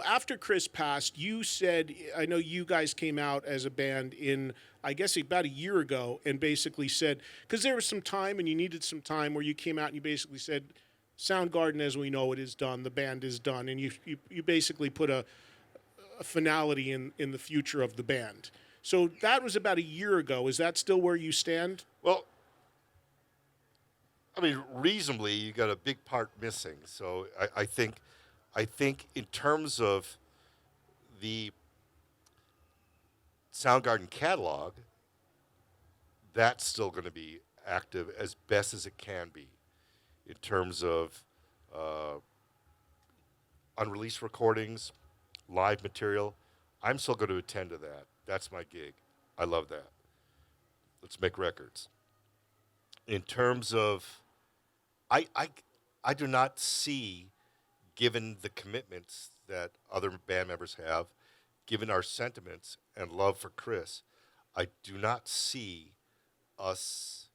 after Chris passed, you said, I know you guys came out as a band in, I guess, about a year ago and basically said, because there was some time and you needed some time where you came out and you basically said, Soundgarden as we know it is done, the band is done, and you basically put a finality in the future of the band. So that was about a year ago. Is that still where you stand? Well, I mean, reasonably, you got a big part missing. So I think in terms of the Soundgarden catalog, that's still going to be active as best as it can be in terms of unreleased recordings, live material. I'm still going to attend to that. That's my gig. I love that. Let's make records. In terms of, I do not see, given the commitments that other band members have, given our sentiments and love for Chris, I do not see us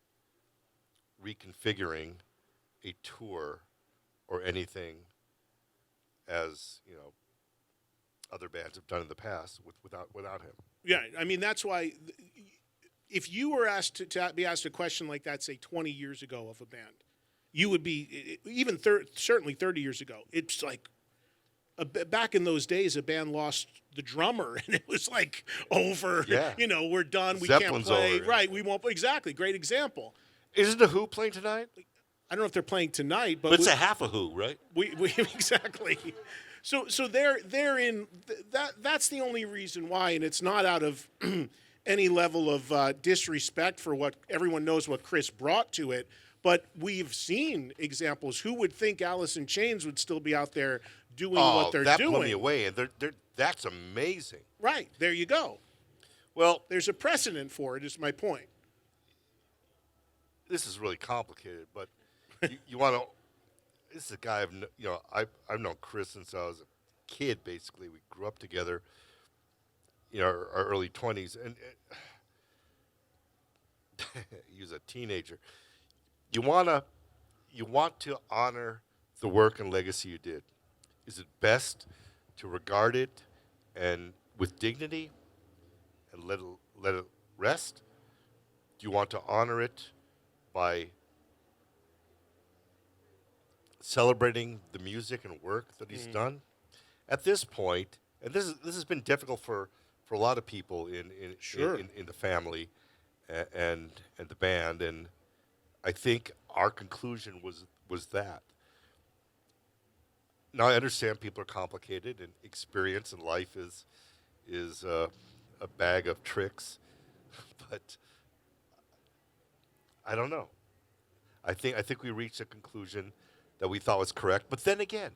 reconfiguring a tour or anything as, other bands have done in the past without him. Yeah, I mean, that's why if you were asked to be asked a question like that, say 20 years ago of a band, you would be, even certainly 30 years ago, it's like, back in those days, a band lost the drummer, and it was like over, Yeah. We're done, we Zeppelin's can't play. over. Right, we won't, exactly, great example. Isn't The Who playing tonight? I don't know if they're playing tonight, but it's a half a Who, right? We exactly. So they're in that's the only reason why, and it's not out of any level of disrespect for what everyone knows what Chris brought to it, but we've seen examples. Who would think Alice in Chains would still be out there doing what they're that doing? blew me away, and that's amazing. Right, there you go. Well, There's a precedent for it, is my point. this is really complicated, but you want to. This is a guy I've known Chris since I was a kid. Basically, we grew up together. Our early 20s, and he was a teenager. You want to honor the work and legacy you did. Is it best to regard it and with dignity and let it rest? Do you want to honor it by celebrating the music and work that he's done? At this point, and this has been difficult for a lot of people in the family and the band, and I think our conclusion was that. Now I understand people are complicated, and experience in life is a bag of tricks, but I don't know. I think we reached a conclusion that we thought was correct, but then again,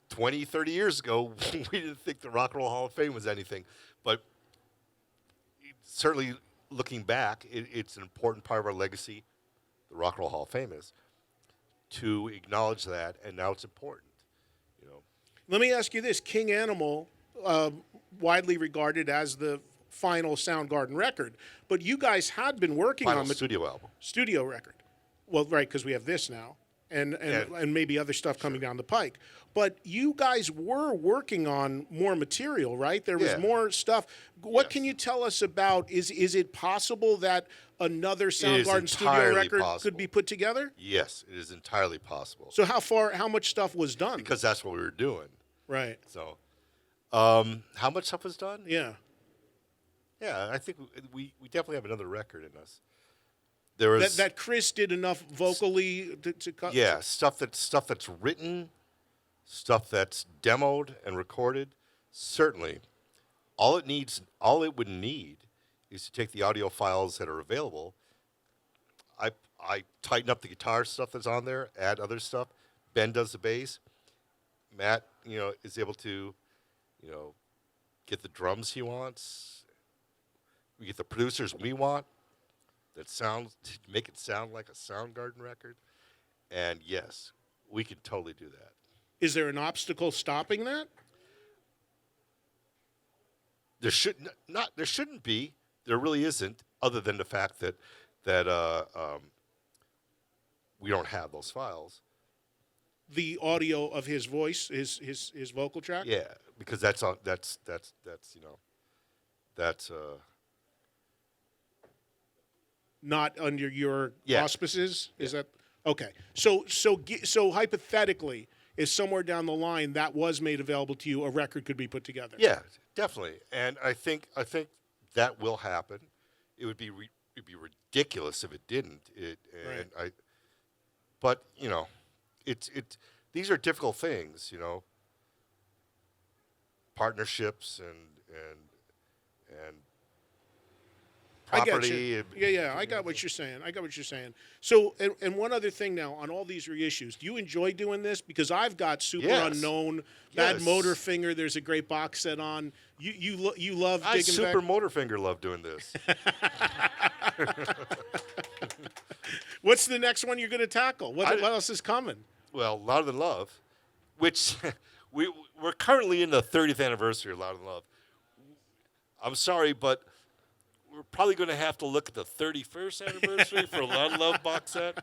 20, 30 years ago, we didn't think the Rock and Roll Hall of Fame was anything, but certainly looking back, it's an important part of our legacy. The Rock and Roll Hall of Fame is to acknowledge that, and now it's important. Let me ask you this. King Animal, widely regarded as the final Soundgarden record, but you guys had been working Final on the studio album. Studio record. Well, right, because we have this now, and maybe other stuff coming down the pike. But you guys were working on more material, right? There was more stuff. What can you tell us about? Is it possible that another Soundgarden studio record could be put together? Yes, it is entirely possible. So how much stuff was done? Because that's what we were doing. Right. So, how much stuff was done? Yeah. Yeah, I think we definitely have another record in us. There was that Chris did enough vocally to cut. Yeah, stuff that's written, stuff that's demoed and recorded. Certainly, all it would need is to take the audio files that are available. I tighten up the guitar stuff that's on there, add other stuff. Ben does the bass. Matt, is able to, get the drums he wants. We get the producers we want. That make it sound like a Soundgarden record, and yes, we can totally do that. Is there an obstacle stopping that? There shouldn't be. There really isn't, other than the fact that we don't have those files. the audio of his voice, his vocal track. Yeah, because that's on. That's you know, that's Not under your Yeah. auspices. Is that okay? So hypothetically, if somewhere down the line that was made available to you, a record could be put together. yeah, definitely. And I think that will happen. It would be it'd be ridiculous if it didn't. But you know, it's these are difficult things. You know, partnerships and I get property. you. Yeah, I got what you're saying. So, and one other thing now on all these reissues, do you enjoy doing this? Because I've got Super Yes. Unknown, Bad Yes. Motorfinger. There's a great box set on. You love I digging Super back. Motorfinger love doing this. What's the next one you're going to tackle? What else is coming? Well, Louder Than Love, which we're currently in the 30th anniversary of Louder Than Love. I'm sorry, but we're probably going to have to look at the 31st anniversary for a Louder Than Love box set.